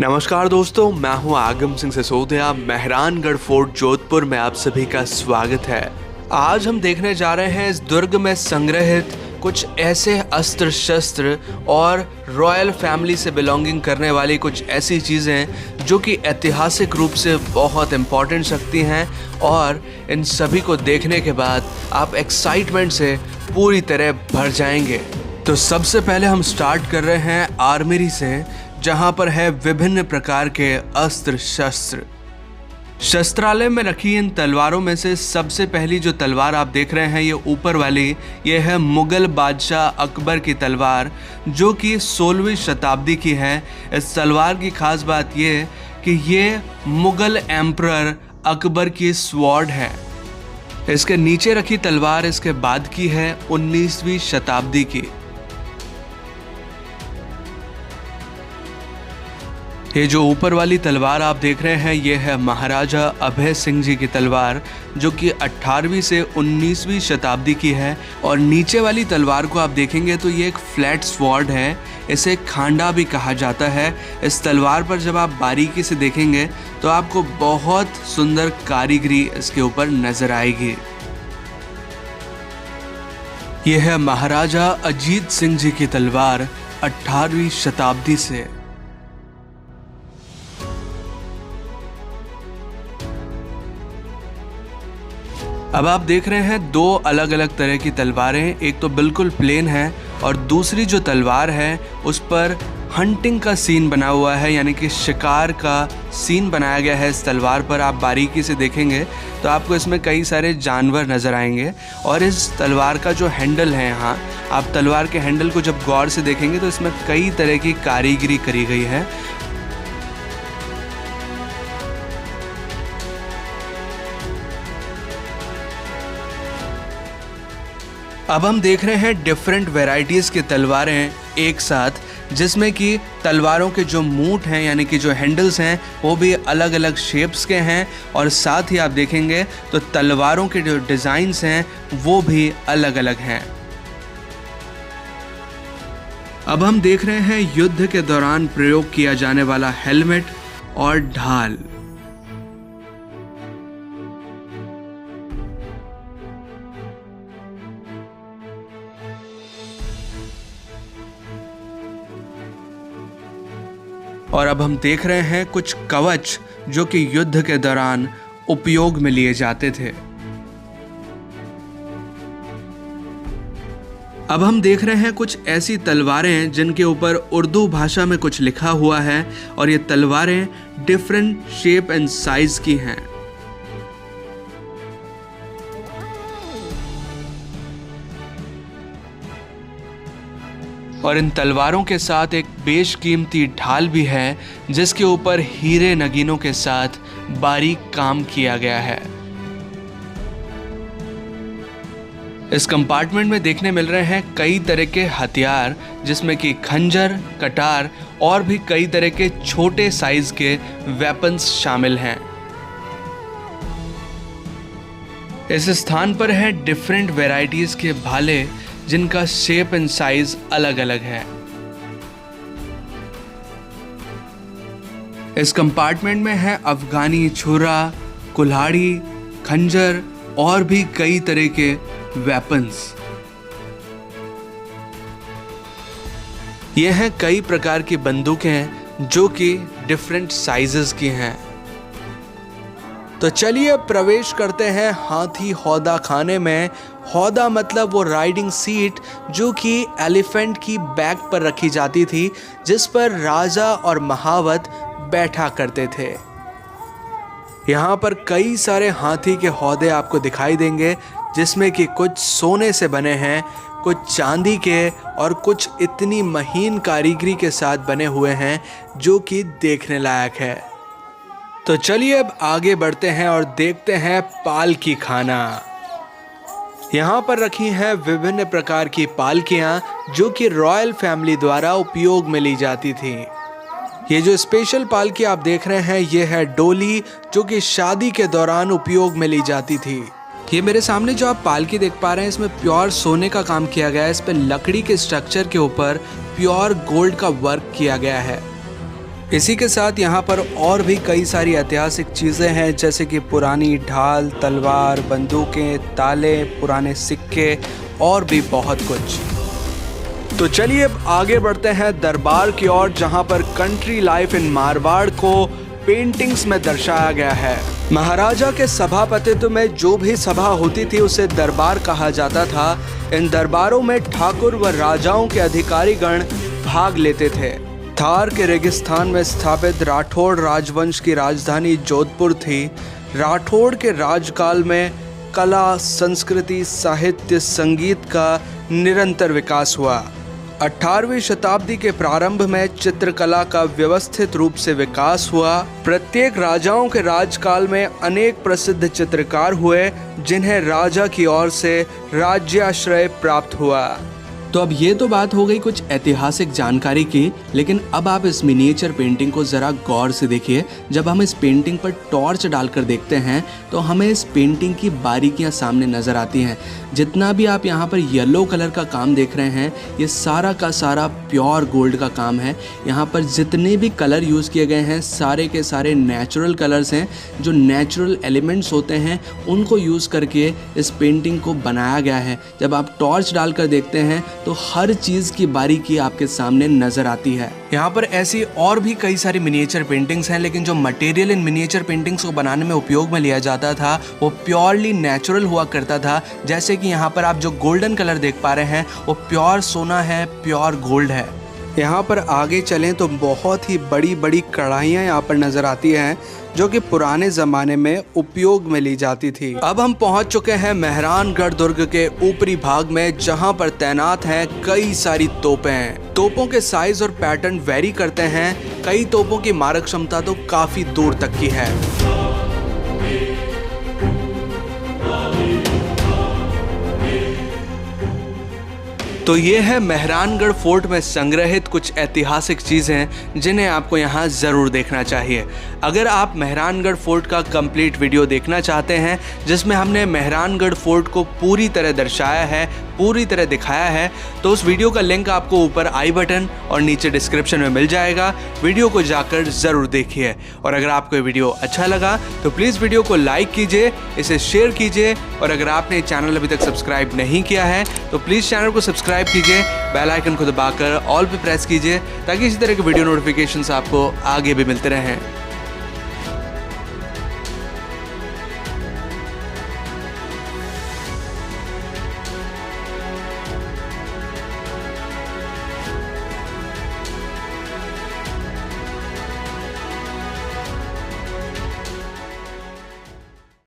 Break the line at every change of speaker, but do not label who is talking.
नमस्कार दोस्तों, मैं हूं आगम सिंह सिसोदिया। मेहरानगढ़ फोर्ट जोधपुर में आप सभी का स्वागत है। आज हम देखने जा रहे हैं इस दुर्ग में संग्रहित कुछ ऐसे अस्त्र शस्त्र और रॉयल फैमिली से बिलोंगिंग करने वाली कुछ ऐसी चीज़ें जो कि ऐतिहासिक रूप से बहुत इम्पॉर्टेंट शक्ति हैं, और इन सभी को देखने के बाद आप एक्साइटमेंट से पूरी तरह भर जाएंगे। तो सबसे पहले हम स्टार्ट कर रहे हैं आर्मरी से, जहां पर है विभिन्न प्रकार के अस्त्र शस्त्र। शस्त्रालय में रखी इन तलवारों में से सबसे पहली जो तलवार आप देख रहे हैं, ये ऊपर वाली, ये है मुगल बादशाह अकबर की तलवार, जो कि 16वीं शताब्दी की है। इस तलवार की खास बात ये कि ये मुगल एम्परर अकबर की स्वॉर्ड है। इसके नीचे रखी तलवार इसके बाद की है, 19वीं शताब्दी की। ये जो ऊपर वाली तलवार आप देख रहे हैं, ये है महाराजा अभय सिंह जी की तलवार, जो कि 18वीं से 19वीं शताब्दी की है। और नीचे वाली तलवार को आप देखेंगे तो ये एक फ्लैट स्वॉर्ड है, इसे खांडा भी कहा जाता है। इस तलवार पर जब आप बारीकी से देखेंगे तो आपको बहुत सुंदर कारीगरी इसके ऊपर नजर आएगी। ये है महाराजा अजीत सिंह जी की तलवार, 18वीं शताब्दी से। अब आप देख रहे हैं दो अलग अलग तरह की तलवारें, एक तो बिल्कुल प्लेन है और दूसरी जो तलवार है उस पर हंटिंग का सीन बना हुआ है, यानी कि शिकार का सीन बनाया गया है इस तलवार पर। आप बारीकी से देखेंगे तो आपको इसमें कई सारे जानवर नज़र आएंगे। और इस तलवार का जो हैंडल है, यहाँ आप तलवार के हैंडल को जब गौर से देखेंगे तो इसमें कई तरह की कारीगरी करी गई है। अब हम देख रहे हैं डिफरेंट वैरायटीज़ की तलवारें एक साथ, जिसमें कि तलवारों के जो मूठ हैं, यानी कि जो हैंडल्स हैं, वो भी अलग अलग शेप्स के हैं। और साथ ही आप देखेंगे तो तलवारों के जो डिज़ाइंस हैं वो भी अलग अलग हैं। अब हम देख रहे हैं युद्ध के दौरान प्रयोग किया जाने वाला हेलमेट और ढाल। और अब हम देख रहे हैं कुछ कवच जो कि युद्ध के दौरान उपयोग में लिए जाते थे। अब हम देख रहे हैं कुछ ऐसी तलवारें जिनके ऊपर उर्दू भाषा में कुछ लिखा हुआ है, और ये तलवारें डिफरेंट शेप एंड साइज की हैं। और इन तलवारों के साथ एक बेशकीमती ढाल भी है, जिसके ऊपर हीरे नगीनों के साथ बारीक काम किया गया है। इस कंपार्टमेंट में देखने मिल रहे हैं कई तरह के हथियार, जिसमें कि खंजर, कटार और भी कई तरह के छोटे साइज के वेपन्स शामिल हैं। इस स्थान पर है डिफरेंट वैरायटीज के भाले, जिनका शेप एंड साइज अलग अलग है। इस कंपार्टमेंट में है अफगानी छुरा, कुल्हाड़ी, खंजर और भी कई तरह के वेपन्स। यह हैं कई प्रकार की बंदूकें जो कि डिफरेंट साइजेस की हैं। तो चलिए प्रवेश करते हैं हाथी हौदा खाने में। हौदा मतलब वो राइडिंग सीट जो कि एलिफेंट की बैक पर रखी जाती थी, जिस पर राजा और महावत बैठा करते थे। यहाँ पर कई सारे हाथी के हौदे आपको दिखाई देंगे, जिसमें कि कुछ सोने से बने हैं, कुछ चांदी के, और कुछ इतनी महीन कारीगरी के साथ बने हुए हैं जो कि देखने लायक है। तो चलिए अब आगे बढ़ते हैं और देखते हैं पालकी खाना। यहाँ पर रखी हैं विभिन्न प्रकार की पालकियाँ जो कि रॉयल फैमिली द्वारा उपयोग में ली जाती थी। ये जो स्पेशल पालकी आप देख रहे हैं, ये है डोली, जो कि शादी के दौरान उपयोग में ली जाती थी। ये मेरे सामने जो आप पालकी देख पा रहे हैं, इसमें प्योर सोने का काम किया गया है। इस पर लकड़ी के स्ट्रक्चर के ऊपर प्योर गोल्ड का वर्क किया गया है। इसी के साथ यहाँ पर और भी कई सारी ऐतिहासिक चीज़ें हैं, जैसे कि पुरानी ढाल, तलवार, बंदूकें, ताले, पुराने सिक्के और भी बहुत कुछ। तो चलिए अब आगे बढ़ते हैं दरबार की ओर, जहाँ पर कंट्री लाइफ इन मारवाड़ को पेंटिंग्स में दर्शाया गया है। महाराजा के सभापतित्व में जो भी सभा होती थी उसे दरबार कहा जाता था। इन दरबारों में ठाकुर व राजाओं के अधिकारीगण भाग लेते थे। थार के रेगिस्तान में स्थापित राठौड़ राजवंश की राजधानी जोधपुर थी। राठौड़ के राजकाल में कला, संस्कृति, साहित्य, संगीत का निरंतर विकास हुआ। 18वीं शताब्दी के प्रारंभ में चित्रकला का व्यवस्थित रूप से विकास हुआ। प्रत्येक राजाओं के राजकाल में अनेक प्रसिद्ध चित्रकार हुए, जिन्हें राजा की ओर से राज्याश्रय प्राप्त हुआ। तो अब ये तो बात हो गई कुछ ऐतिहासिक जानकारी की, लेकिन अब आप इस मिनिएचर पेंटिंग को ज़रा गौर से देखिए। जब हम इस पेंटिंग पर टॉर्च डालकर देखते हैं तो हमें इस पेंटिंग की बारीकियां सामने नज़र आती हैं। जितना भी आप यहाँ पर येलो कलर का काम देख रहे हैं, ये सारा का सारा प्योर गोल्ड का काम है। यहाँ पर जितने भी कलर यूज़ किए गए हैं सारे के सारे नेचुरल कलर्स हैं। जो नेचुरल एलिमेंट्स होते हैं उनको यूज़ करके इस पेंटिंग को बनाया गया है। जब आप टॉर्च डालकर देखते हैं तो हर चीज़ की बारीकी आपके सामने नज़र आती है। यहाँ पर ऐसी और भी कई सारी मिनिएचर पेंटिंग्स हैं, लेकिन जो मटेरियल इन मिनिएचर पेंटिंग्स को बनाने में उपयोग में लिया जाता था वो प्योरली नेचुरल हुआ करता था। जैसे कि यहाँ पर आप जो गोल्डन कलर देख पा रहे हैं वो प्योर सोना है, प्योर गोल्ड है। यहाँ पर आगे चलें तो बहुत ही बड़ी बड़ी कढ़ाइयाँ यहाँ पर नज़र आती हैं, जो कि पुराने ज़माने में उपयोग में ली जाती थी। अब हम पहुँच चुके हैं मेहरानगढ़ दुर्ग के ऊपरी भाग में, जहाँ पर तैनात हैं कई सारी तोपें। तोपों के साइज और पैटर्न वेरी करते हैं। कई तोपों की मारक क्षमता तो काफ़ी दूर तक की है। तो ये है मेहरानगढ़ फोर्ट में संग्रहित कुछ ऐतिहासिक चीज़ें, जिन्हें आपको यहाँ ज़रूर देखना चाहिए। अगर आप मेहरानगढ़ फोर्ट का कंप्लीट वीडियो देखना चाहते हैं, जिसमें हमने मेहरानगढ़ फोर्ट को पूरी तरह दर्शाया है, पूरी तरह दिखाया है, तो उस वीडियो का लिंक आपको ऊपर आई बटन और नीचे डिस्क्रिप्शन में मिल जाएगा। वीडियो को जाकर ज़रूर देखिए। और अगर आपको ये वीडियो अच्छा लगा तो प्लीज़ वीडियो को लाइक कीजिए, इसे शेयर कीजिए, और अगर आपने चैनल अभी तक सब्सक्राइब नहीं किया है तो प्लीज़ चैनल को सब्सक्राइब कीजिए, बेल आइकन को दबाकर ऑल पे प्रेस कीजिए, ताकि इसी तरह के वीडियो नोटिफिकेशंस आपको आगे भी मिलते रहें।